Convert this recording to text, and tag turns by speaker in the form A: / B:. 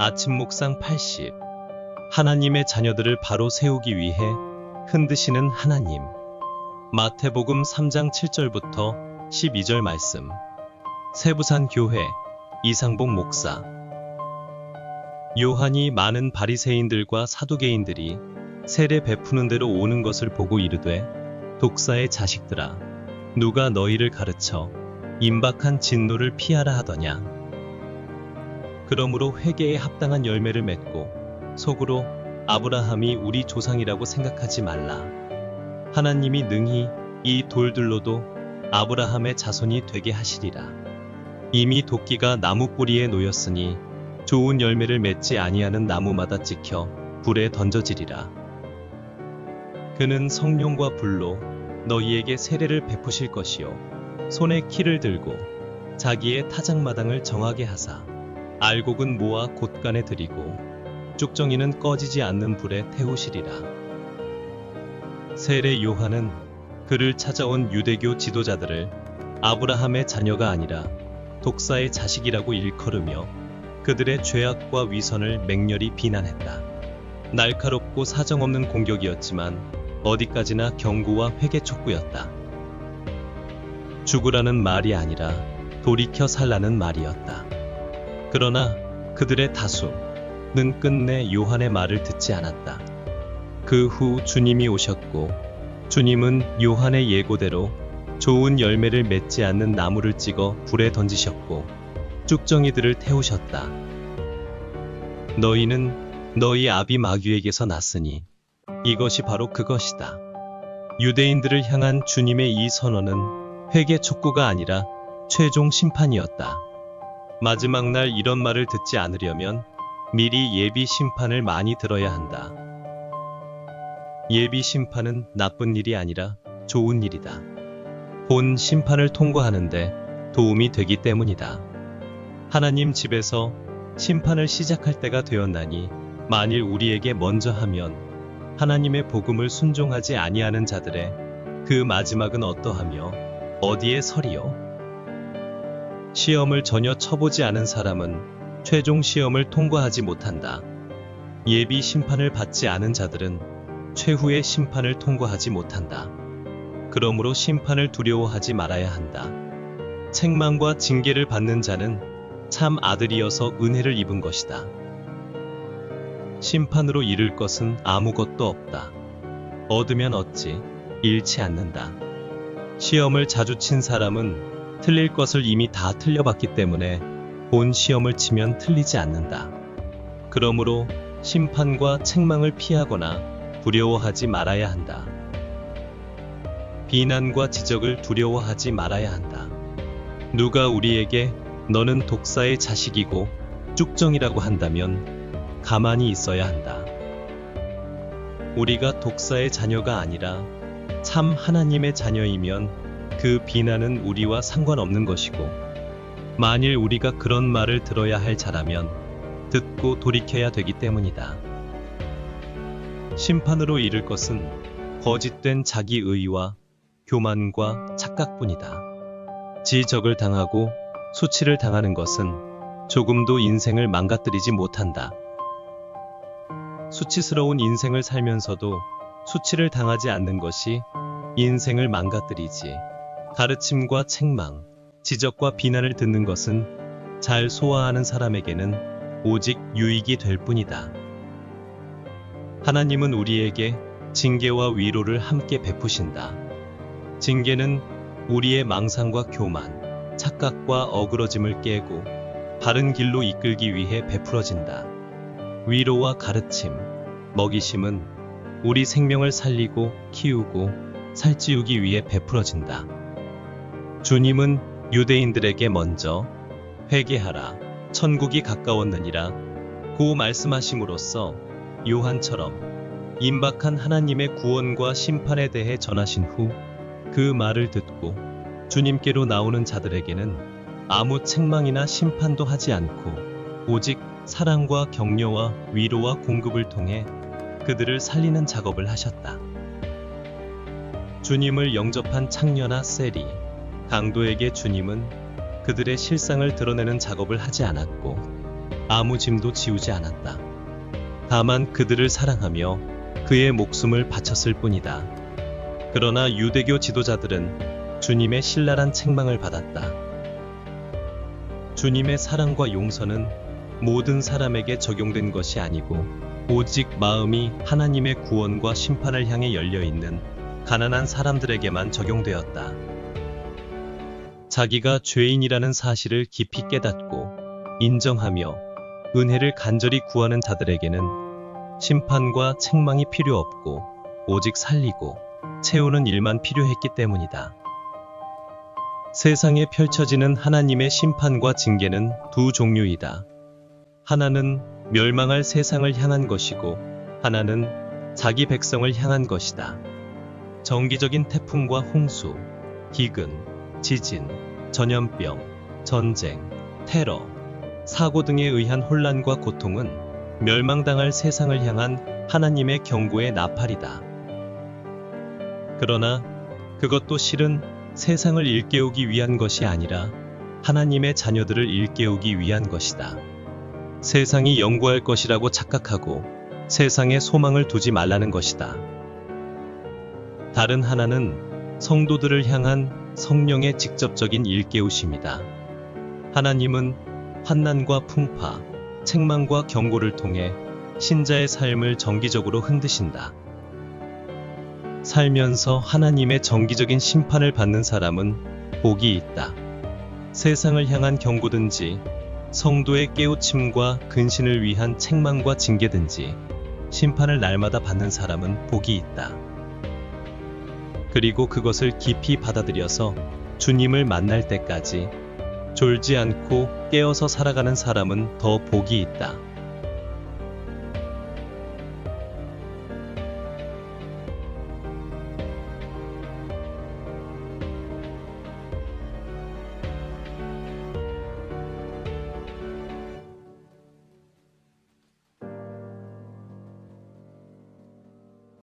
A: 아침 묵상 80. 하나님의 자녀들을 바로 세우기 위해 흔드시는 하나님. 마태복음 3장 7절부터 12절 말씀. 세부산 교회 이상복 목사. 요한이 많은 바리새인들과 사두개인들이 세례 베푸는 대로 오는 것을 보고 이르되, 독사의 자식들아, 누가 너희를 가르쳐 임박한 진노를 피하라 하더냐. 그러므로 회개에 합당한 열매를 맺고 속으로 아브라함이 우리 조상이라고 생각하지 말라. 하나님이 능히 이 돌들로도 아브라함의 자손이 되게 하시리라. 이미 도끼가 나무 뿌리에 놓였으니 좋은 열매를 맺지 아니하는 나무마다 찍혀 불에 던져지리라. 그는 성령과 불로 너희에게 세례를 베푸실 것이요, 손에 키를 들고 자기의 타작마당을 정하게 하사 알곡은 모아 곳간에 들이고 쭉정이는 꺼지지 않는 불에 태우시리라. 세례 요한은 그를 찾아온 유대교 지도자들을 아브라함의 자녀가 아니라 독사의 자식이라고 일컬으며 그들의 죄악과 위선을 맹렬히 비난했다. 날카롭고 사정없는 공격이었지만 어디까지나 경고와 회개 촉구였다. 죽으라는 말이 아니라 돌이켜 살라는 말이었다. 그러나 그들의 다수는 끝내 요한의 말을 듣지 않았다. 그 후 주님이 오셨고, 주님은 요한의 예고대로 좋은 열매를 맺지 않는 나무를 찍어 불에 던지셨고 쭉정이들을 태우셨다. 너희는 너희 아비 마귀에게서 났으니 이것이 바로 그것이다. 유대인들을 향한 주님의 이 선언은 회개 촉구가 아니라 최종 심판이었다. 마지막 날 이런 말을 듣지 않으려면 미리 예비 심판을 많이 들어야 한다. 예비 심판은 나쁜 일이 아니라 좋은 일이다. 본 심판을 통과하는데 도움이 되기 때문이다. 하나님 집에서 심판을 시작할 때가 되었나니, 만일 우리에게 먼저 하면 하나님의 복음을 순종하지 아니하는 자들의 그 마지막은 어떠하며 어디에 서리요? 시험을 전혀 쳐보지 않은 사람은 최종 시험을 통과하지 못한다. 예비 심판을 받지 않은 자들은 최후의 심판을 통과하지 못한다. 그러므로 심판을 두려워하지 말아야 한다. 책망과 징계를 받는 자는 참 아들이어서 은혜를 입은 것이다. 심판으로 잃을 것은 아무것도 없다. 얻으면 얻지, 잃지 않는다. 시험을 자주 친 사람은 틀릴 것을 이미 다 틀려봤기 때문에 본 시험을 치면 틀리지 않는다. 그러므로 심판과 책망을 피하거나 두려워하지 말아야 한다. 비난과 지적을 두려워하지 말아야 한다. 누가 우리에게 너는 독사의 자식이고 쭉정이라고 한다면 가만히 있어야 한다. 우리가 독사의 자녀가 아니라 참 하나님의 자녀이면 그 비난은 우리와 상관없는 것이고, 만일 우리가 그런 말을 들어야 할 자라면 듣고 돌이켜야 되기 때문이다. 심판으로 이를 것은 거짓된 자기의와 교만과 착각뿐이다. 지적을 당하고 수치를 당하는 것은 조금도 인생을 망가뜨리지 못한다. 수치스러운 인생을 살면서도 수치를 당하지 않는 것이 인생을 망가뜨리지, 가르침과 책망, 지적과 비난을 듣는 것은 잘 소화하는 사람에게는 오직 유익이 될 뿐이다. 하나님은 우리에게 징계와 위로를 함께 베푸신다. 징계는 우리의 망상과 교만, 착각과 어그러짐을 깨고 바른 길로 이끌기 위해 베풀어진다. 위로와 가르침, 먹이심은 우리 생명을 살리고 키우고 살찌우기 위해 베풀어진다. 주님은 유대인들에게 먼저 회개하라, 천국이 가까웠느니라 고 말씀하심으로써 요한처럼 임박한 하나님의 구원과 심판에 대해 전하신 후 그 말을 듣고 주님께로 나오는 자들에게는 아무 책망이나 심판도 하지 않고 오직 사랑과 격려와 위로와 공급을 통해 그들을 살리는 작업을 하셨다. 주님을 영접한 창녀나 세리, 강도에게 주님은 그들의 실상을 드러내는 작업을 하지 않았고, 아무 짐도 지우지 않았다. 다만 그들을 사랑하며 그의 목숨을 바쳤을 뿐이다. 그러나 유대교 지도자들은 주님의 신랄한 책망을 받았다. 주님의 사랑과 용서는 모든 사람에게 적용된 것이 아니고 오직 마음이 하나님의 구원과 심판을 향해 열려있는 가난한 사람들에게만 적용되었다. 자기가 죄인이라는 사실을 깊이 깨닫고 인정하며 은혜를 간절히 구하는 자들에게는 심판과 책망이 필요 없고 오직 살리고 채우는 일만 필요했기 때문이다. 세상에 펼쳐지는 하나님의 심판과 징계는 두 종류이다. 하나는 멸망할 세상을 향한 것이고 하나는 자기 백성을 향한 것이다. 정기적인 태풍과 홍수, 기근, 지진, 전염병, 전쟁, 테러, 사고 등에 의한 혼란과 고통은 멸망당할 세상을 향한 하나님의 경고의 나팔이다. 그러나 그것도 실은 세상을 일깨우기 위한 것이 아니라 하나님의 자녀들을 일깨우기 위한 것이다. 세상이 영구할 것이라고 착각하고 세상에 소망을 두지 말라는 것이다. 다른 하나는 성도들을 향한 성령의 직접적인 일깨우심이다. 하나님은 환난과 풍파, 책망과 경고를 통해 신자의 삶을 정기적으로 흔드신다. 살면서 하나님의 정기적인 심판을 받는 사람은 복이 있다. 세상을 향한 경고든지 성도의 깨우침과 근신을 위한 책망과 징계든지 심판을 날마다 받는 사람은 복이 있다. 그리고 그것을 깊이 받아들여서 주님을 만날 때까지 졸지 않고 깨어서 살아가는 사람은 더 복이 있다.